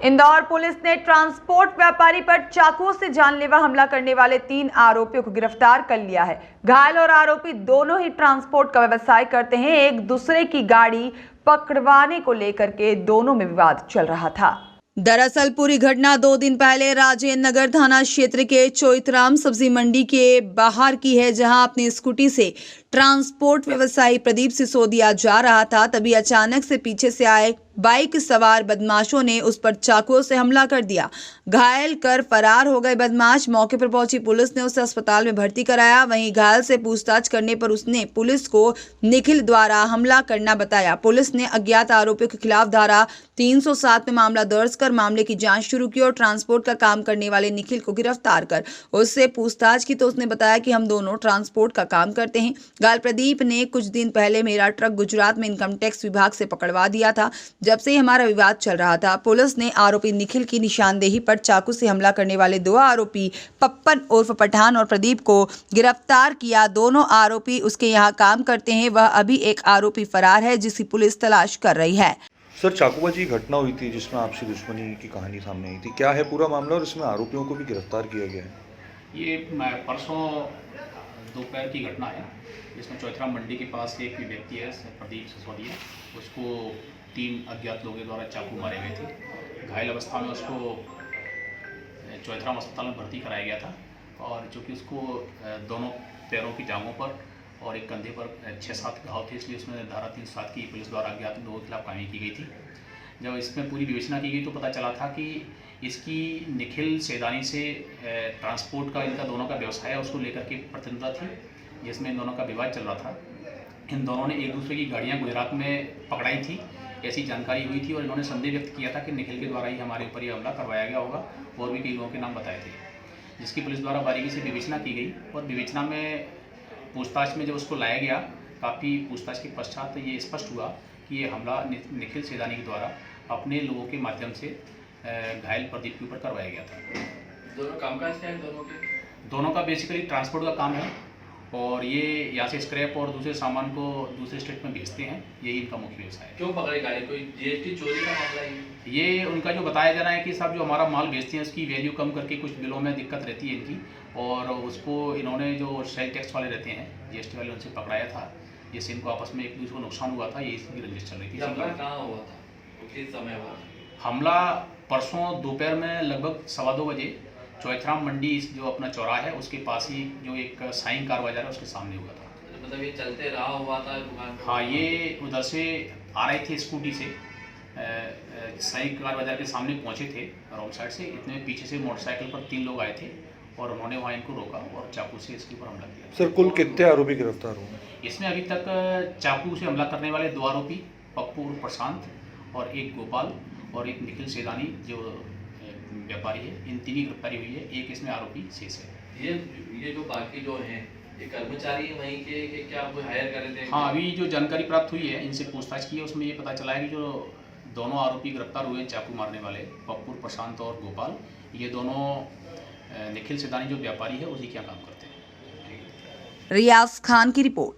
Indore police ने transport व्यापारी पर चाकू से जानलेवा हमला करने वाले 3 आरोपियों को गिरफ्तार कर लिया है। घायल और आरोपी दोनों ही ट्रांसपोर्ट का व्यवसाय करते हैं। एक दूसरे की गाड़ी पकड़वाने को लेकर के दोनों में विवाद चल रहा था। दरअसल पूरी घटना 2 दिन पहले राजेंद्र नगर थाना क्षेत्र के चोइथराम सब्जी मंडी के बाहर की है, जहां अपनी स्कूटी से ट्रांसपोर्ट व्यवसायी प्रदीप सिसोदिया जा रहा था। तभी अचानक से पीछे से आए बाइक सवार बदमाशों ने उस पर चाकुओं से हमला कर दिया। घायल कर फरार हो गए बदमाश। मौके पर पहुंची पुलिस ने उसे अस्पताल में भर्ती कराया। वहीं घायल से पूछताछ करने पर उसने पुलिस को निखिल द्वारा हमला करना बताया। पुलिस ने अज्ञात आरोपियों के खिलाफ धारा 307 में मामला दर्ज कर मामले की जांच शुरू की और ट्रांसपोर्ट का काम करने वाले निखिल को गिरफ्तार कर उससे पूछताछ की तो उसने बताया कि हम दोनों ट्रांसपोर्ट का काम करते हैं। घायल प्रदीप ने कुछ दिन पहले मेरा ट्रक गुजरात में इनकम टैक्स विभाग से पकड़वा दिया था। जब से हमारा विवाद चल रहा था, पुलिस ने आरोपी निखिल की निशानदेही पर चाकू से हमला करने वाले 2 आरोपी पप्पन उर्फ पठान और प्रदीप को गिरफ्तार किया। दोनों आरोपी उसके यहाँ काम करते हैं। वह अभी एक आरोपी फरार है, जिसकी पुलिस तलाश कर रही है। सर, चाकूबाजी घटना हुई थी जिसमें आपसी दुश्मनी की कहानी सामने आई थी, क्या है पूरा मामला और इसमें आरोपियों को भी गिरफ्तार किया गया है? ये परसों दोपहर की घटना है, जिसमें चौथराम मंडी के पास एक व्यक्ति है प्रदीप सिसोदिया, उसको 3 अज्ञात लोगों द्वारा चाकू मारे गए थे। घायल अवस्था में उसको चौथराम अस्पताल में भर्ती कराया गया था और चूँकि उसको दोनों पैरों की जांघों पर और एक कंधे पर 6-7 घाव थे, इसलिए उसमें धारा 307 की पुलिस द्वारा अज्ञात लोगों के खिलाफ कार्रवाई की गई थी। जब इसमें पूरी विवेचना की गई तो पता चला था कि इसकी निखिल सेदानी से ट्रांसपोर्ट का इनका दोनों का व्यवसाय है, उसको लेकर के प्रतिनिधिता थी, जिसमें इन दोनों का विवाद चल रहा था। इन दोनों ने एक दूसरे की गाड़ियां गुजरात में पकड़ाई थी, ऐसी जानकारी हुई थी और इन्होंने संदेह व्यक्त किया था कि निखिल के द्वारा ही हमारे ऊपर यह हमला करवाया गया होगा और भी कई लोगों के नाम बताए थे, जिसकी पुलिस द्वारा बारीकी से विवेचना की गई और विवेचना में पूछताछ में जब उसको लाया गया, काफ़ी पूछताछ के पश्चात ये स्पष्ट हुआ कि ये हमला निखिल सेदानी के द्वारा अपने लोगों के माध्यम से घायल प्रदीप के ऊपर करवाया गया था। दोनों कामकाज क्या है दोनों का बेसिकली ट्रांसपोर्ट का काम है और ये यहाँ से स्क्रैप और दूसरे सामान को दूसरे स्टेट में भेजते हैं, यही इनका मुख्य व्यवसाय है। क्यों पकड़े गाड़ी? कोई जीएसटी चोरी का मामला है? ये उनका जो बताया जा रहा है कि साहब जो हमारा माल बेचते हैं उसकी वैल्यू कम करके कुछ बिलों में दिक्कत रहती है इनकी, और उसको इन्होंने जो सेल टैक्स वाले रहते हैं, जीएसटी वाले, उनसे पकड़ाया था, जिससे इनको आपस में एक दूसरे को नुकसान हुआ था। ये इसकी रंजिश चल रही थी। हमला कहाँ हुआ था, किस समय हुआ? हमला परसों दोपहर में लगभग 2:15 बजे चौथराम मंडी जो अपना चौराहा है उसके पास ही जो एक साईं कार बाजार है उसके सामने हुआ था। मतलब ये चलते रहा हुआ था दुकान? हाँ, ये उधर से आ रहे थे स्कूटी से, साईं कार बाजार के सामने पहुंचे थे रोड साइड से। इतने पीछे से मोटरसाइकिल पर 3 लोग आए थे और उन्होंने वहाँ इनको रोका और चाकू से इसके ऊपर हमला किया। सर, कुल कितने आरोपी गिरफ्तार हुए? इसमें अभी तक चाकू से हमला करने वाले 2 आरोपी पप्पू और प्रशांत और एक गोपाल और एक निखिल सेदानी जो व्यापारी है, इन 3 की गिरफ्तारी हुई है। एक इसमें आरोपी शेष है। ये जो बाकी जो हैं ये कर्मचारी वहीं के क्या कोई हायर कर रहे थे? हाँ, अभी जो जानकारी प्राप्त हुई है, इनसे पूछताछ की है, उसमें ये पता चला है कि जो दोनों आरोपी गिरफ्तार हुए चाकू मारने वाले पप्पू, प्रशांत और गोपाल, ये दोनों निखिल सेदानी जो व्यापारी है उसी के यहाँ काम करते हैं। रियाज खान की रिपोर्ट।